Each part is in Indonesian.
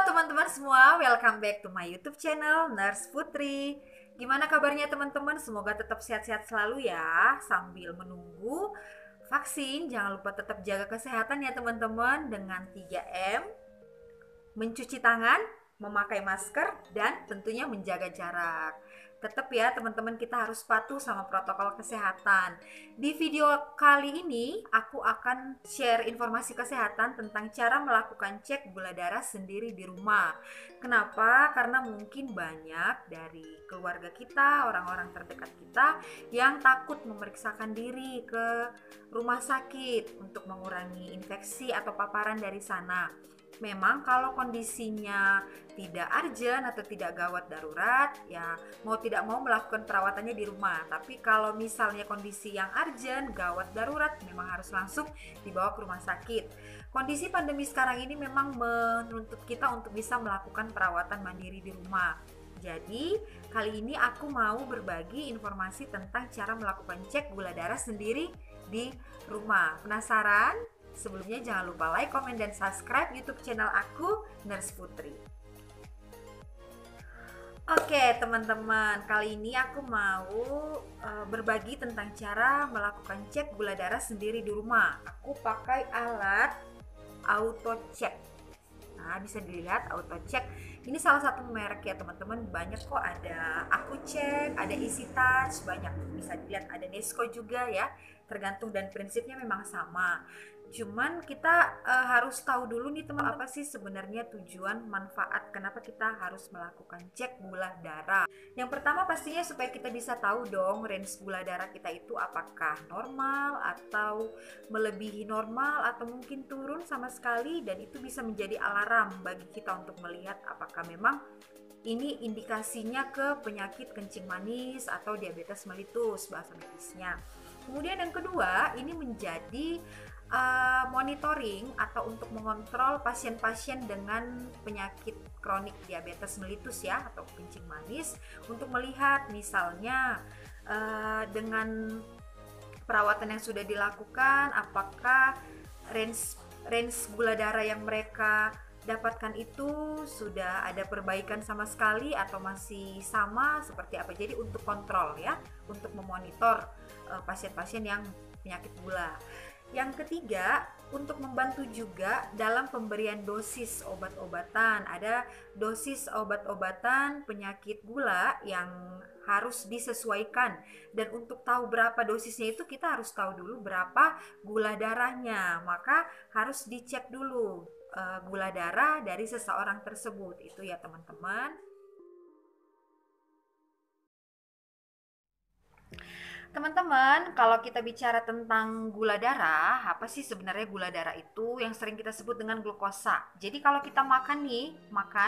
teman-teman semua, welcome back to my YouTube channel Nurse Putri. Gimana kabarnya teman-teman? Semoga tetap sehat-sehat selalu ya. Sambil menunggu vaksin, jangan lupa tetap jaga kesehatan ya teman-teman dengan 3M, mencuci tangan, memakai masker, dan tentunya menjaga jarak. Tetap ya teman-teman, kita harus patuh sama protokol kesehatan. Di video kali ini aku akan share informasi kesehatan tentang cara melakukan cek gula darah sendiri di rumah. Kenapa? Karena mungkin banyak dari keluarga kita, orang-orang terdekat kita yang takut memeriksakan diri ke rumah sakit untuk mengurangi infeksi atau paparan dari sana. Memang kalau kondisinya tidak urgent atau tidak gawat darurat, ya mau tidak mau melakukan perawatannya di rumah. Tapi kalau misalnya kondisi yang urgent, gawat darurat, memang harus langsung dibawa ke rumah sakit. Kondisi pandemi sekarang ini memang menuntut kita untuk bisa melakukan perawatan mandiri di rumah. Jadi, kali ini aku mau berbagi informasi tentang cara melakukan cek gula darah sendiri di rumah. Penasaran? Sebelumnya jangan lupa like, komen, dan subscribe YouTube channel aku, Nurse Putri. Oke teman-teman, kali ini aku mau berbagi tentang cara melakukan cek gula darah sendiri di rumah. Aku pakai alat auto check. Nah, bisa dilihat auto check. Ini salah satu merek ya teman-teman. Banyak kok, ada AkuCheck, ada EasyTouch, banyak. Bisa dilihat ada Nesco juga ya. Tergantung, dan prinsipnya memang sama. Cuman kita harus tahu dulu nih teman, apa sih sebenarnya tujuan manfaat kenapa kita harus melakukan cek gula darah. Yang pertama pastinya supaya kita bisa tahu dong range gula darah kita itu apakah normal atau melebihi normal atau mungkin turun sama sekali, dan itu bisa menjadi alarm bagi kita untuk melihat apakah memang ini indikasinya ke penyakit kencing manis atau diabetes mellitus bahasa medisnya. Kemudian yang kedua, ini menjadi monitoring atau untuk mengontrol pasien-pasien dengan penyakit kronik diabetes mellitus ya, atau kencing manis, untuk melihat misalnya dengan perawatan yang sudah dilakukan apakah range gula darah yang mereka dapatkan itu sudah ada perbaikan sama sekali atau masih sama, seperti apa. Jadi untuk kontrol ya, untuk memonitor pasien-pasien yang penyakit gula. Yang ketiga, untuk membantu juga dalam pemberian dosis obat-obatan. Ada dosis obat-obatan penyakit gula yang harus disesuaikan, dan untuk tahu berapa dosisnya itu kita harus tahu dulu berapa gula darahnya. Maka harus dicek dulu gula darah dari seseorang tersebut. Itu ya teman-teman. Teman-teman, kalau kita bicara tentang gula darah, apa sih sebenarnya gula darah itu? Yang sering kita sebut dengan glukosa. Jadi kalau kita makan nih,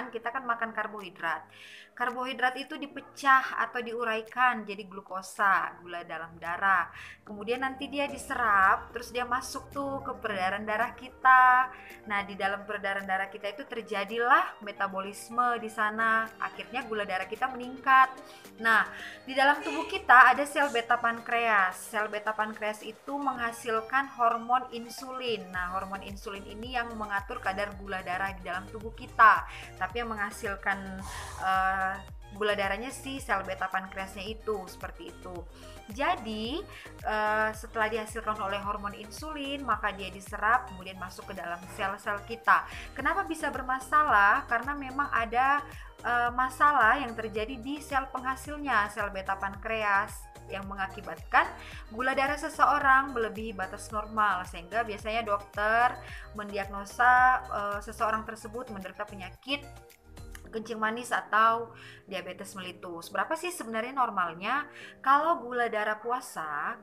kita kan makan karbohidrat. Karbohidrat itu dipecah atau diuraikan jadi glukosa, gula dalam darah. Kemudian nanti dia diserap, terus dia masuk tuh ke peredaran darah kita. Nah, di dalam peredaran darah kita itu terjadilah metabolisme di sana. Akhirnya gula darah kita meningkat. Nah, di dalam tubuh kita ada sel beta pankreas. Sel beta pankreas itu menghasilkan hormon insulin. Nah, hormon insulin ini yang mengatur kadar gula darah di dalam tubuh kita. Tapi yang menghasilkan gula darahnya si sel beta pankreasnya itu, seperti itu. Jadi setelah dihasilkan oleh hormon insulin, maka dia diserap kemudian masuk ke dalam sel-sel kita. Kenapa bisa bermasalah? Karena memang ada masalah yang terjadi di sel penghasilnya, sel beta pankreas, yang mengakibatkan gula darah seseorang melebihi batas normal, sehingga biasanya dokter mendiagnosa seseorang tersebut menderita penyakit kencing manis atau diabetes mellitus. Berapa sih sebenarnya normalnya? Kalau gula darah puasa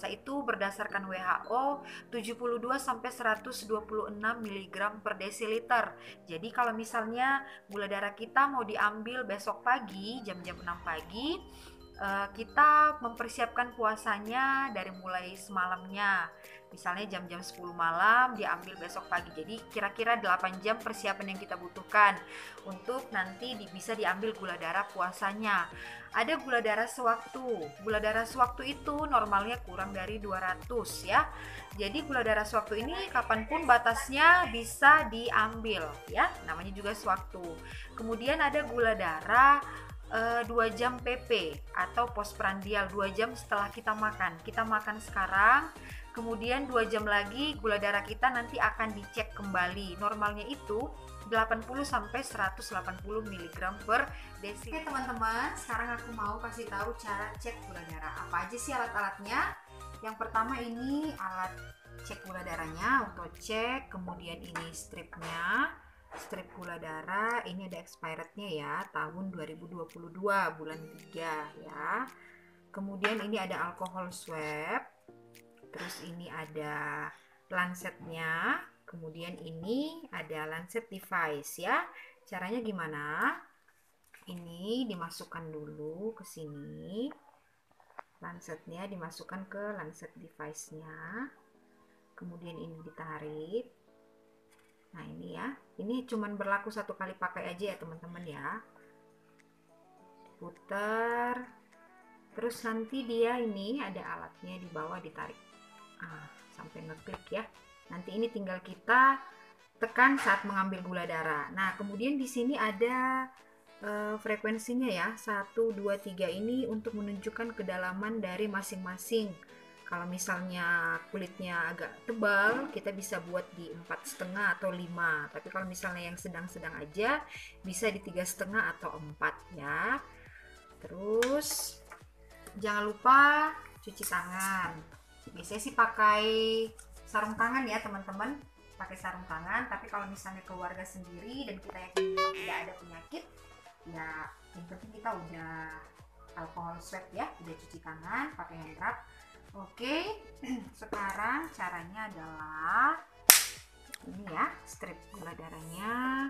itu berdasarkan WHO 72 sampai 126 mg per desiliter. Jadi kalau misalnya gula darah kita mau diambil besok pagi jam-jam 6 pagi, kita mempersiapkan puasanya dari mulai semalamnya. Misalnya jam-jam 10 malam diambil besok pagi. Jadi kira-kira 8 jam persiapan yang kita butuhkan untuk nanti bisa diambil gula darah puasanya. Ada gula darah sewaktu. Gula darah sewaktu itu normalnya kurang dari 200 ya. Jadi gula darah sewaktu ini kapanpun batasnya bisa diambil ya. Namanya juga sewaktu. Kemudian ada gula darah 2 jam PP atau postprandial, 2 jam setelah kita makan sekarang, kemudian 2 jam lagi gula darah kita nanti akan dicek kembali. Normalnya itu 80 sampai 180 mg per desiliter. Oke teman-teman, sekarang aku mau kasih tahu cara cek gula darah. Apa aja sih alat-alatnya? Yang pertama ini alat cek gula darahnya, AutoCheck, kemudian ini strip gula darah. Ini ada expirednya ya, tahun 2022 bulan 3 ya. Kemudian ini ada alkohol swab, terus ini ada lancetnya, kemudian ini ada lancet device ya. Caranya gimana? Ini dimasukkan dulu ke sini, lancetnya dimasukkan ke lancet device-nya, kemudian ini ditarik. Nah ini ya, ini cuman berlaku 1 kali pakai aja ya teman-teman ya. Putar, terus nanti dia ini ada alatnya di bawah, ditarik sampai ngeklik ya. Nanti ini tinggal kita tekan saat mengambil gula darah. Nah kemudian di sini ada frekuensinya ya, 1, 2, 3 ini untuk menunjukkan kedalaman dari masing-masing. Kalau misalnya kulitnya agak tebal, kita bisa buat di 4,5 atau 5. Tapi kalau misalnya yang sedang-sedang aja, bisa di 3,5 atau 4 ya. Terus jangan lupa cuci tangan. Biasanya sih pakai sarung tangan ya teman-teman, pakai sarung tangan. Tapi kalau misalnya keluarga sendiri dan kita yakin tidak ada penyakit, ya yang penting kita udah alkohol swab ya, udah cuci tangan, pakai hand rub. Oke, sekarang caranya adalah ini ya, strip gula darahnya.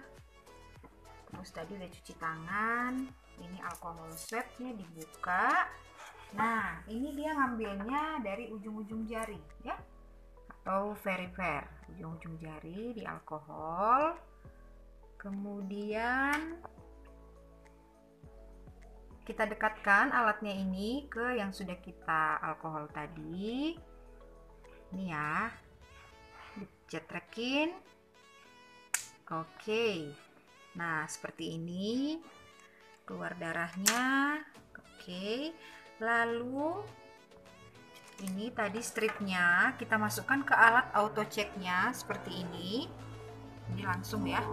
Terus tadi udah cuci tangan, ini alkohol swabnya dibuka. Nah, ini dia ngambilnya dari ujung-ujung jari ya, atau verifer, ujung-ujung jari di alkohol. Kemudian kita dekatkan alatnya ini ke yang sudah kita alkohol tadi. Ini ya, dijetrekin. Oke, nah seperti ini keluar darahnya. Oke, lalu ini tadi stripnya kita masukkan ke alat AutoCheck-nya seperti ini. Ini langsung ya.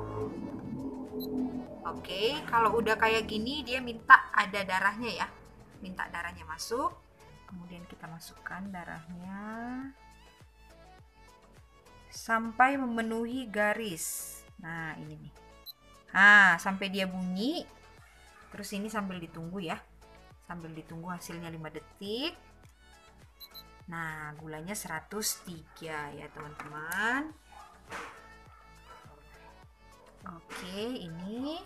Oke, kalau udah kayak gini dia minta ada darahnya ya, minta darahnya masuk. Kemudian kita masukkan darahnya sampai memenuhi garis. Nah ini nih, sampai dia bunyi. Terus ini sambil ditunggu ya, sambil ditunggu hasilnya 5 detik. Nah gulanya 103 ya teman-teman. Oke, ini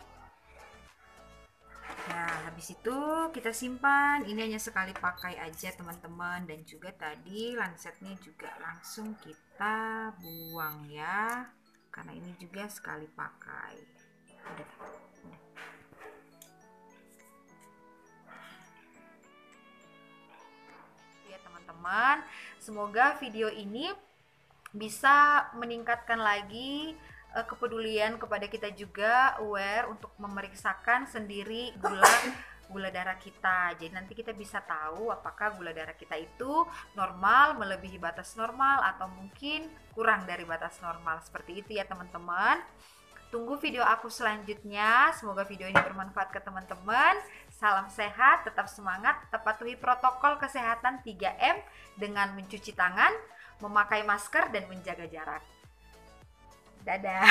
ya, habis itu kita simpan. Ini hanya sekali pakai aja teman-teman, dan juga tadi lancetnya juga langsung kita buang ya, karena ini juga sekali pakai. Udah. Ya teman-teman, semoga video ini bisa meningkatkan lagi kepedulian kepada kita juga, aware untuk memeriksakan sendiri gula darah kita. Jadi nanti kita bisa tahu apakah gula darah kita itu normal, melebihi batas normal, atau mungkin kurang dari batas normal. Seperti itu ya teman-teman. Tunggu video aku selanjutnya. Semoga video ini bermanfaat ke teman-teman. Salam sehat, tetap semangat, tetap patuhi protokol kesehatan 3M dengan mencuci tangan, memakai masker, dan menjaga jarak. Dadah.